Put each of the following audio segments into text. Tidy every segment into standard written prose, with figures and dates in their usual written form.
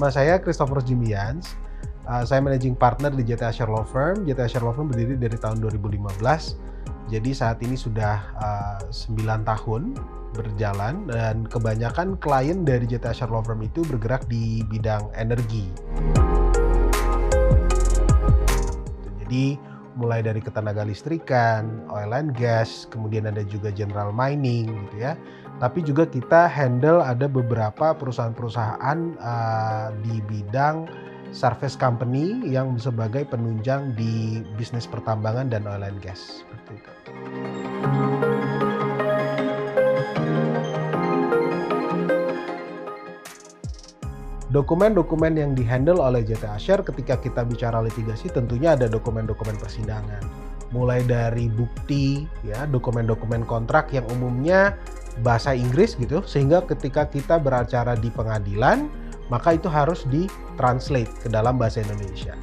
nama saya Christopher Jimians. Saya managing partner di JT Asher Law Firm. JT Asher Law Firm berdiri dari tahun 2015. Jadi saat ini sudah 9 tahun berjalan dan kebanyakan klien dari JT Asher Law Firm itu bergerak di bidang energi. Jadi mulai dari ketenaga listrikan, oil and gas, kemudian ada juga general mining gitu ya. Tapi juga kita handle ada beberapa perusahaan-perusahaan di bidang service company yang sebagai penunjang di bisnis pertambangan dan oil and gas. Seperti itu. Dokumen-dokumen yang dihandle oleh JT Asher ketika kita bicara litigasi tentunya ada dokumen-dokumen persidangan. Mulai dari bukti, ya, dokumen-dokumen kontrak yang umumnya bahasa Inggris gitu, sehingga ketika kita beracara di pengadilan, maka itu harus ditranslate ke dalam bahasa Indonesia.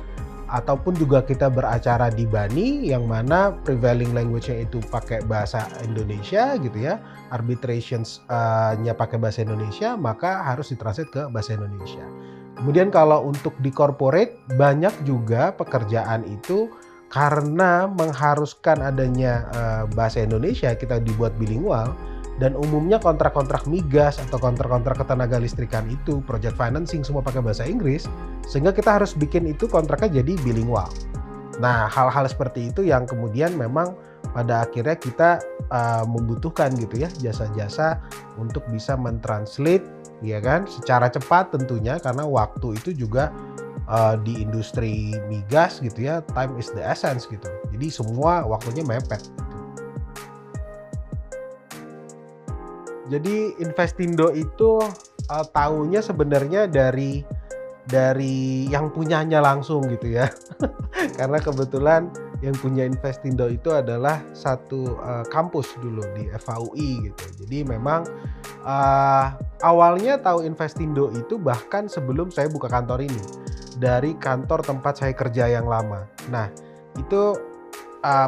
Ataupun juga kita beracara di BANI yang mana prevailing language-nya itu pakai bahasa Indonesia gitu ya, arbitrations-nya pakai bahasa Indonesia, maka harus ditranslate ke bahasa Indonesia. Kemudian kalau untuk di corporate, banyak juga pekerjaan itu karena mengharuskan adanya bahasa Indonesia, kita dibuat bilingual. Dan umumnya kontrak-kontrak migas atau kontrak-kontrak ketenaga listrikan itu, project financing semua pakai bahasa Inggris, sehingga kita harus bikin itu kontraknya jadi bilingual. Nah, hal-hal seperti itu yang kemudian memang pada akhirnya kita membutuhkan gitu ya jasa-jasa untuk bisa mentranslate, ya kan, secara cepat tentunya karena waktu itu juga di industri migas gitu ya, time is the essence gitu. Jadi semua waktunya mepet. Jadi Investindo itu tahunya sebenarnya dari yang punyanya langsung gitu ya. Karena kebetulan yang punya Investindo itu adalah satu kampus dulu di FHUI gitu. Jadi memang awalnya tahu Investindo itu bahkan sebelum saya buka kantor ini, dari kantor tempat saya kerja yang lama. Nah, itu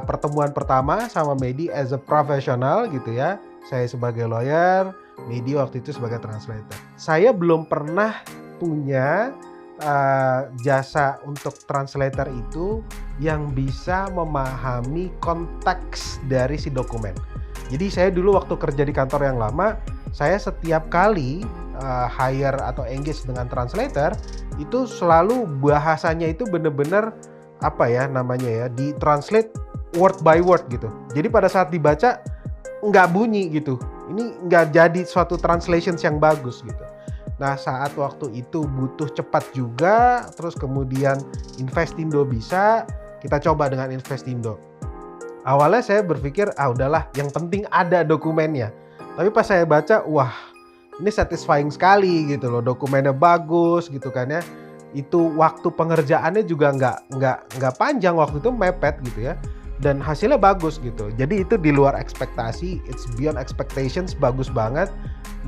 pertemuan pertama sama Medi as a professional gitu ya. Saya sebagai lawyer, Medi waktu itu sebagai translator. Saya belum pernah punya jasa untuk translator itu yang bisa memahami konteks dari si dokumen. Jadi saya dulu waktu kerja di kantor yang lama, saya setiap kali hire atau engage dengan translator, itu selalu bahasanya itu benar-benar apa ya namanya ya, di-translate word by word gitu. Jadi pada saat dibaca, nggak bunyi gitu, ini nggak jadi suatu translations yang bagus gitu. Nah saat waktu itu butuh cepat juga, terus kemudian Investindo bisa, kita coba dengan Investindo. Awalnya saya berpikir, udahlah yang penting ada dokumennya. Tapi pas saya baca, wah ini satisfying sekali gitu loh, dokumennya bagus gitu kan ya. Itu waktu pengerjaannya juga nggak panjang, waktu itu mepet gitu ya. Dan hasilnya bagus gitu. Jadi itu di luar ekspektasi, it's beyond expectations, bagus banget.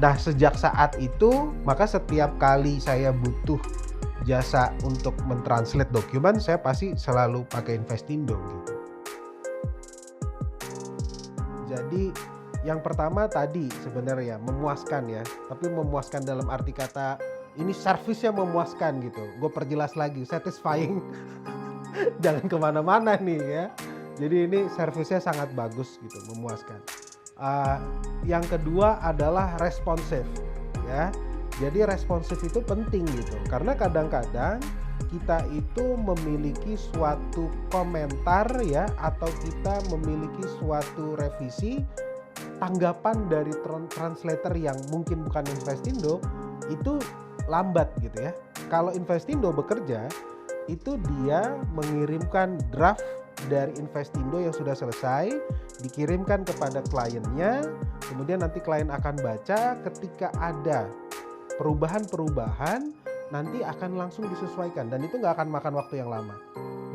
Nah sejak saat itu, maka setiap kali saya butuh jasa untuk mentranslate dokumen, saya pasti selalu pakai Investindo gitu. Jadi yang pertama tadi sebenarnya memuaskan ya, tapi memuaskan dalam arti kata ini servisnya memuaskan gitu. Gue perjelas lagi, satisfying. Jangan kemana-mana nih ya. Jadi ini servisnya sangat bagus gitu, memuaskan. Yang kedua adalah responsif ya. Jadi responsif itu penting gitu, karena kadang-kadang kita itu memiliki suatu komentar ya, atau kita memiliki suatu revisi, tanggapan dari translator yang mungkin bukan Investindo itu lambat gitu ya. Kalau Investindo bekerja, itu dia mengirimkan draft dari Investindo yang sudah selesai, dikirimkan kepada kliennya, kemudian nanti klien akan baca, ketika ada perubahan-perubahan nanti akan langsung disesuaikan, dan itu nggak akan makan waktu yang lama.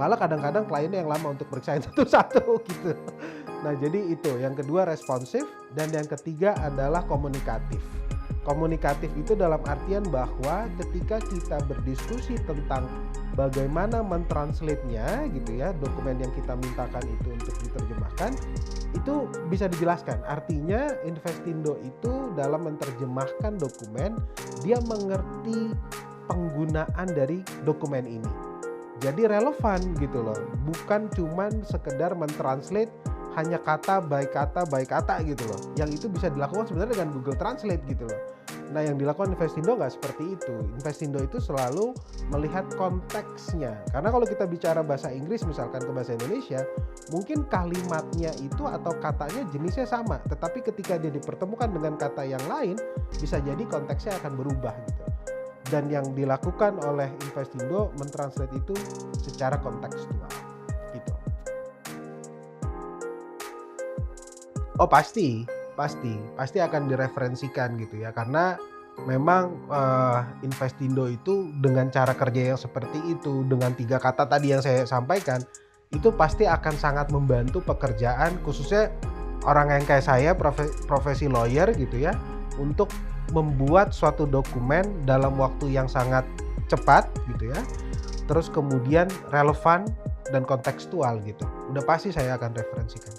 Malah kadang-kadang kliennya yang lama untuk periksain satu-satu gitu. Nah jadi itu, yang kedua responsif, dan yang ketiga adalah komunikatif. Komunikatif itu dalam artian bahwa ketika kita berdiskusi tentang bagaimana mentranslate-nya gitu ya, dokumen yang kita mintakan itu untuk diterjemahkan, itu bisa dijelaskan. Artinya Investindo itu dalam menerjemahkan dokumen, dia mengerti penggunaan dari dokumen ini. Jadi relevan gitu loh, bukan cuman sekedar mentranslate hanya kata by kata gitu loh. Yang itu bisa dilakukan sebenarnya dengan Google Translate gitu loh. Nah, yang dilakukan Investindo nggak seperti itu. Investindo itu selalu melihat konteksnya. Karena kalau kita bicara bahasa Inggris misalkan ke bahasa Indonesia, mungkin kalimatnya itu atau katanya jenisnya sama, tetapi ketika dia dipertemukan dengan kata yang lain, bisa jadi konteksnya akan berubah gitu. Dan yang dilakukan oleh Investindo mentranslate itu secara kontekstual gitu. Oh pasti akan direferensikan gitu ya, karena memang Investindo itu dengan cara kerja yang seperti itu, dengan 3 kata tadi yang saya sampaikan, itu pasti akan sangat membantu pekerjaan khususnya orang yang kayak saya, profesi lawyer gitu ya, untuk membuat suatu dokumen dalam waktu yang sangat cepat gitu ya, terus kemudian relevan dan kontekstual gitu. Udah pasti saya akan referensikan.